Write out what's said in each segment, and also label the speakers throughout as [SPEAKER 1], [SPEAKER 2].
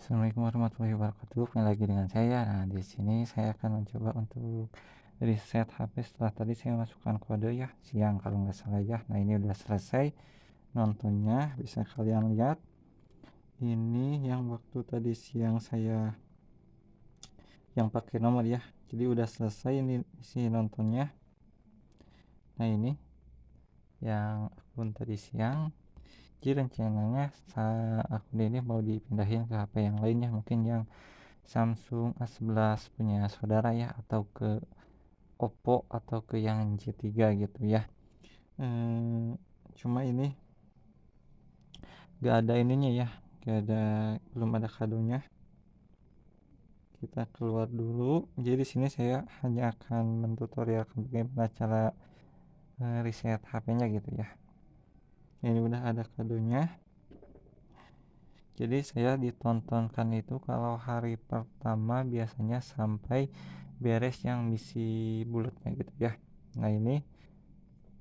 [SPEAKER 1] Assalamualaikum warahmatullahi wabarakatuh. Kembali lagi dengan saya. Nah, di sini saya akan mencoba untuk reset HP setelah tadi saya masukkan kode ya, siang kalau nggak salah ya. Nah, ini udah selesai nontonnya. Bisa kalian lihat. Ini yang waktu tadi siang saya yang pakai nomor ya. Jadi udah selesai ini si nontonnya. Nah, ini yang akun tadi siang. Jadi rencananya akun ini mau dipindahin ke HP yang lainnya, mungkin yang Samsung A11 punya saudara ya, atau ke Oppo atau ke yang J3 gitu ya. Cuma ini gak ada ininya ya, belum ada kadonya. Kita keluar dulu. Jadi di sini saya hanya akan mentutorialkan bagaimana cara reset HP-nya gitu ya. Ini udah ada kadonya. Jadi saya ditontonkan itu kalau hari pertama biasanya sampai beres yang misi bulatnya gitu ya. Nah, ini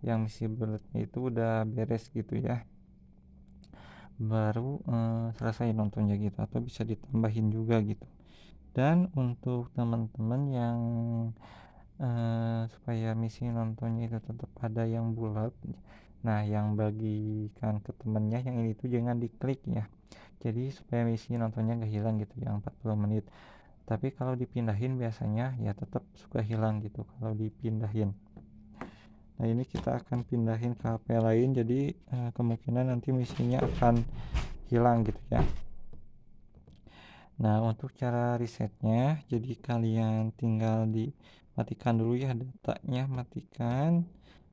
[SPEAKER 1] yang misi bulatnya itu udah beres gitu ya, baru selesai nontonnya gitu, atau bisa ditambahin juga gitu. Dan untuk teman-teman yang supaya misi nontonnya itu tetap ada yang bulat, nah yang bagikan ke temennya yang ini tuh jangan diklik ya, jadi supaya misi nontonnya gak hilang gitu ya 40 menit. Tapi kalau dipindahin biasanya ya tetap suka hilang gitu kalau dipindahin. Nah, ini kita akan pindahin ke HP lain, jadi kemungkinan nanti misinya akan hilang gitu ya. Nah, untuk cara resetnya, jadi kalian tinggal dimatikan dulu ya datanya, matikan.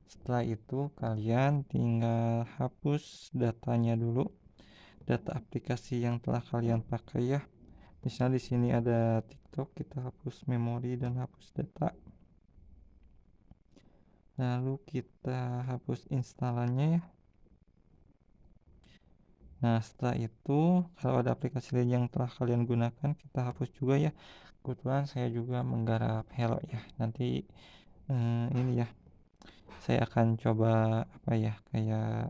[SPEAKER 1] Setelah itu kalian tinggal hapus datanya dulu, data aplikasi yang telah kalian pakai ya. Misal di sini ada TikTok, kita hapus memori dan hapus data. Lalu kita hapus instalannya ya. Nah, setelah itu kalau ada aplikasi lain yang telah kalian gunakan, kita hapus juga ya. Kebetulan saya juga menggarap Hello ya. Nanti ini ya, saya akan coba apa ya, kayak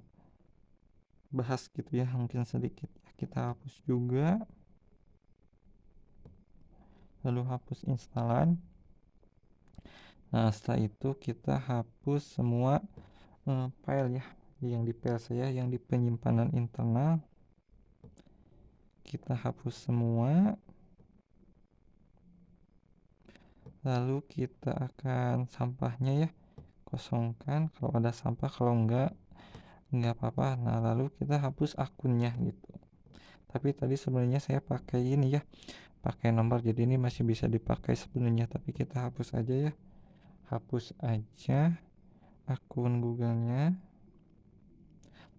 [SPEAKER 1] bahas gitu ya, mungkin sedikit ya. Kita hapus juga, lalu hapus instalan. Nah, setelah itu kita hapus semua file ya, yang di file saya yang di penyimpanan internal. Kita hapus semua. Lalu kita akan sampahnya ya, kosongkan kalau ada sampah, kalau enggak apa-apa. Nah, lalu kita hapus akunnya gitu. Tapi tadi sebenarnya saya pakai ini ya, pakai nomor, jadi ini masih bisa dipakai sebenarnya, tapi kita hapus aja ya. Hapus aja akun Google-nya.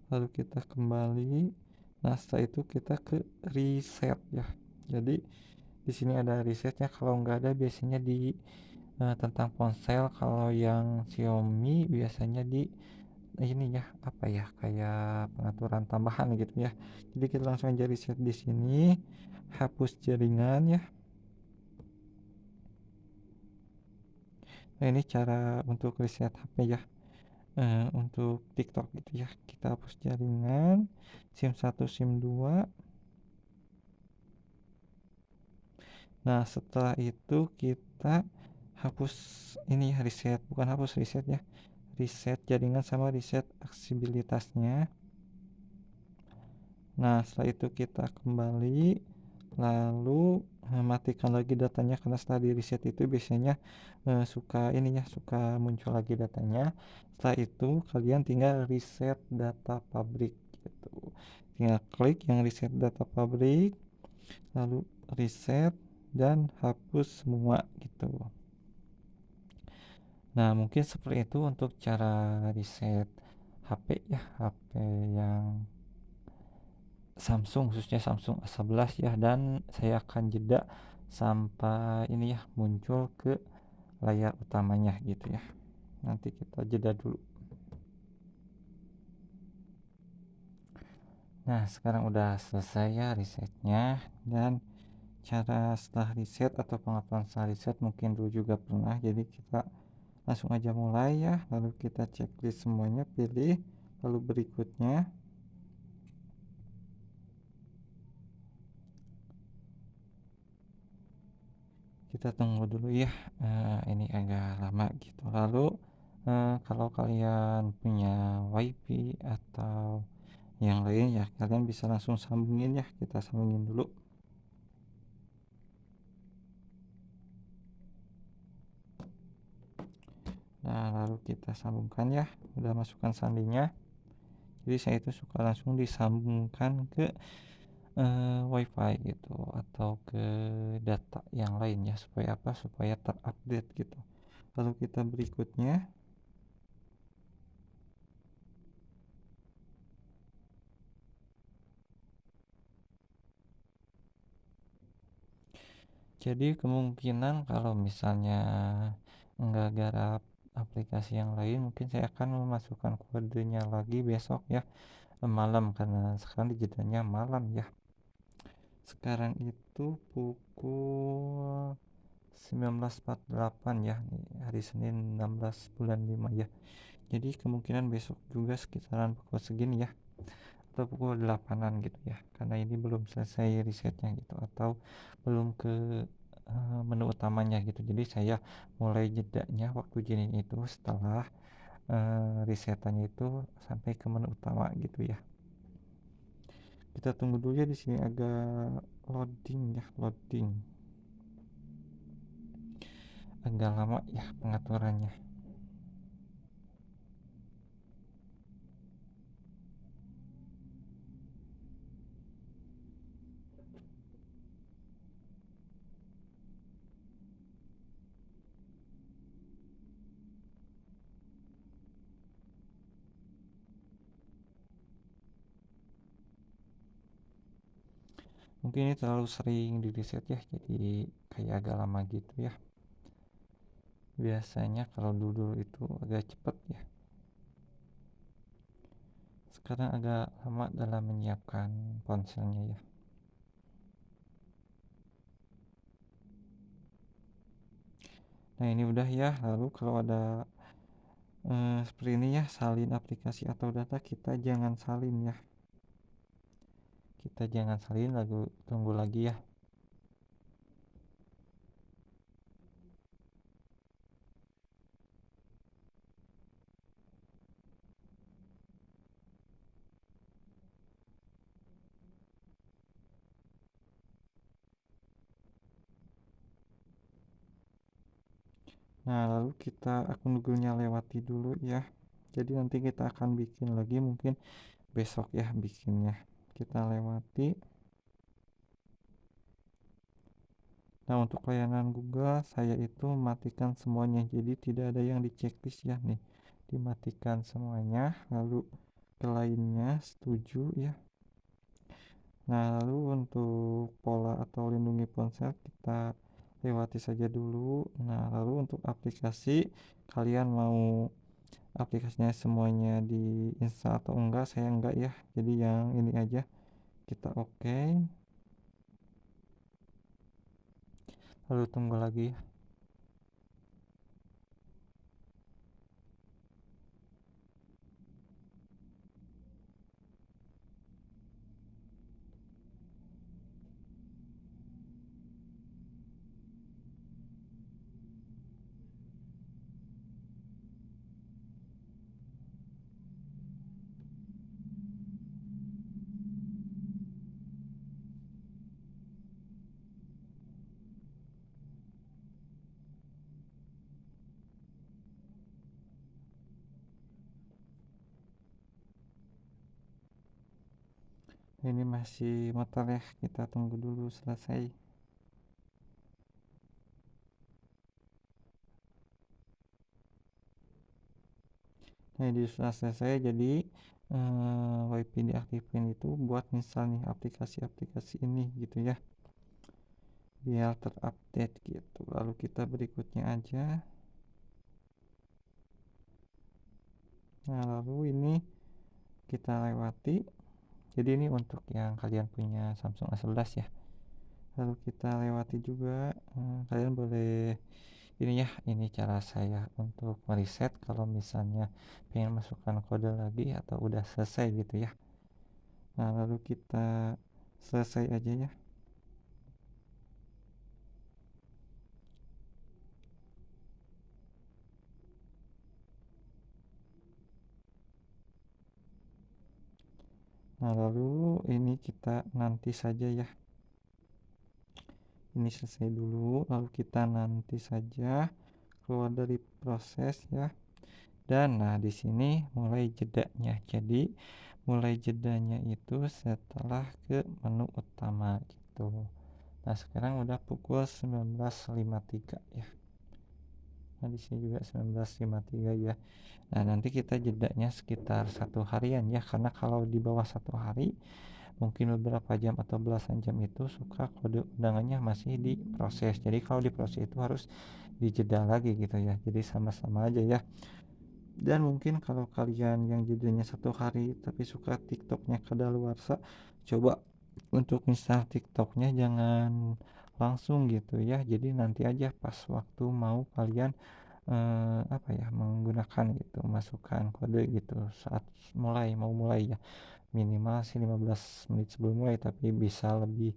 [SPEAKER 1] Lalu kita kembali. Nah, setelah itu kita ke reset ya. Jadi di sini ada resetnya, kalau nggak ada biasanya di tentang ponsel. Kalau yang Xiaomi biasanya di ini ya, apa ya, kayak pengaturan tambahan gitu ya. Jadi kita langsung aja reset di sini, hapus jaringan ya. Nah, ini cara untuk reset HP ya. Untuk TikTok gitu ya, kita hapus jaringan SIM 1 SIM 2. Nah, setelah itu kita hapus ini ya, reset, bukan hapus, reset ya, reset jaringan sama reset aksesibilitasnya. Nah, setelah itu kita kembali, lalu matikan lagi datanya, karena setelah di reset itu biasanya suka ini ya, suka muncul lagi datanya. Setelah itu kalian tinggal reset data pabrik gitu, tinggal klik yang reset data pabrik, lalu reset dan hapus semua gitu. Nah, mungkin seperti itu untuk cara reset HP ya, HP yang Samsung, khususnya Samsung A11 ya. Dan saya akan jeda sampai ini ya muncul ke layar utamanya gitu ya. Nanti kita jeda dulu. Nah, sekarang udah selesai ya resetnya. Dan cara setelah reset atau pengaturan setelah reset mungkin dulu juga pernah, jadi kita langsung aja mulai ya. Lalu kita checklist semuanya, pilih, lalu berikutnya. Kita tunggu dulu ya, ini agak lama gitu. Lalu, kalau kalian punya WiFi atau yang lain ya, kalian bisa langsung sambungin ya, kita sambungin dulu. Nah, lalu kita sambungkan ya, udah masukkan sandinya. Jadi saya itu suka langsung disambungkan ke WiFi gitu atau ke data yang lain ya, supaya apa? Supaya terupdate gitu. Lalu kita berikutnya, jadi kemungkinan kalau misalnya nggak garap aplikasi yang lain, mungkin saya akan memasukkan kodenya lagi besok ya, malam, karena sekarang jedanya malam ya. Sekarang itu pukul 19.48 ya, hari Senin 16 bulan 5 ya. Jadi kemungkinan besok juga sekitaran pukul segini ya, atau pukul 8-an gitu ya, karena ini belum selesai risetnya gitu, atau belum ke menu utamanya gitu. Jadi saya mulai jedanya waktu gini itu setelah risetannya itu sampai ke menu utama gitu ya. Kita tunggu dulu ya, di sini agak loading ya, loading agak lama ya pengaturannya. Mungkin ini terlalu sering di reset ya, jadi kayak agak lama gitu ya. Biasanya kalau dulu itu agak cepet ya, sekarang agak lama dalam menyiapkan ponselnya ya. Nah ini udah ya. Lalu kalau ada seperti ini ya, salin aplikasi atau data, kita jangan salin ya, kita jangan salin, lalu tunggu lagi ya. Nah lalu kita akun Google-nya lewati dulu ya, jadi nanti kita akan bikin lagi mungkin besok ya bikinnya. Kita lewati. Nah untuk layanan Google saya itu matikan semuanya, jadi tidak ada yang di checklist ya nih, dimatikan semuanya. Lalu ke lainnya setuju ya. Nah lalu untuk pola atau lindungi ponsel kita lewati saja dulu. Nah lalu untuk aplikasi, kalian mau aplikasinya semuanya diinstal atau enggak? Saya enggak ya, jadi yang ini aja kita oke. Lalu tunggu lagi ya. Ini masih motor ya, kita tunggu dulu selesai. Nah ini sudah selesai, jadi WiFi diaktifin itu buat install nih aplikasi-aplikasi ini gitu ya, biar terupdate gitu. Lalu kita berikutnya aja. Nah lalu ini kita lewati, jadi ini untuk yang kalian punya Samsung A11 ya. Lalu kita lewati juga, kalian boleh ini ya, ini cara saya untuk mereset kalau misalnya pengen masukkan kode lagi atau udah selesai gitu ya. Nah lalu kita selesai aja ya. Nah, lalu ini kita nanti saja ya. Ini selesai dulu, lalu kita nanti saja keluar dari proses ya. Dan nah di sini mulai jedanya. Jadi mulai jedanya itu setelah ke menu utama gitu. Nah, sekarang udah pukul 19.53 ya. Nah, di sini juga 19.53 ya. Nah, nanti kita jedanya sekitar 1 harian ya, karena kalau di bawah 1 hari mungkin beberapa jam atau belasan jam itu suka kode undangannya masih diproses. Jadi kalau diproses itu harus dijeda lagi gitu ya. Jadi sama-sama aja ya. Dan mungkin kalau kalian yang jedanya 1 hari tapi suka TikToknya kadaluarsa, coba untuk install TikToknya jangan langsung gitu ya. Jadi nanti aja pas waktu mau kalian apa ya, menggunakan gitu, masukkan kode gitu saat mau mulai ya. Minimal sih 15 menit sebelum mulai, tapi bisa lebih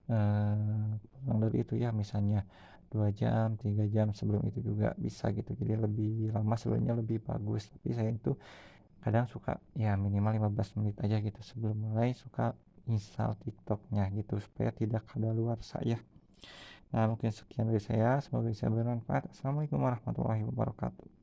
[SPEAKER 1] kurang dari itu ya, misalnya 2 jam 3 jam sebelum itu juga bisa gitu, jadi lebih lama sebenarnya lebih bagus. Tapi saya itu kadang suka ya minimal 15 menit aja gitu sebelum mulai, suka install TikToknya gitu supaya tidak kadaluarsa ya. Nah, mungkin sekian dari saya, semoga bisa bermanfaat. Assalamualaikum warahmatullahi wabarakatuh.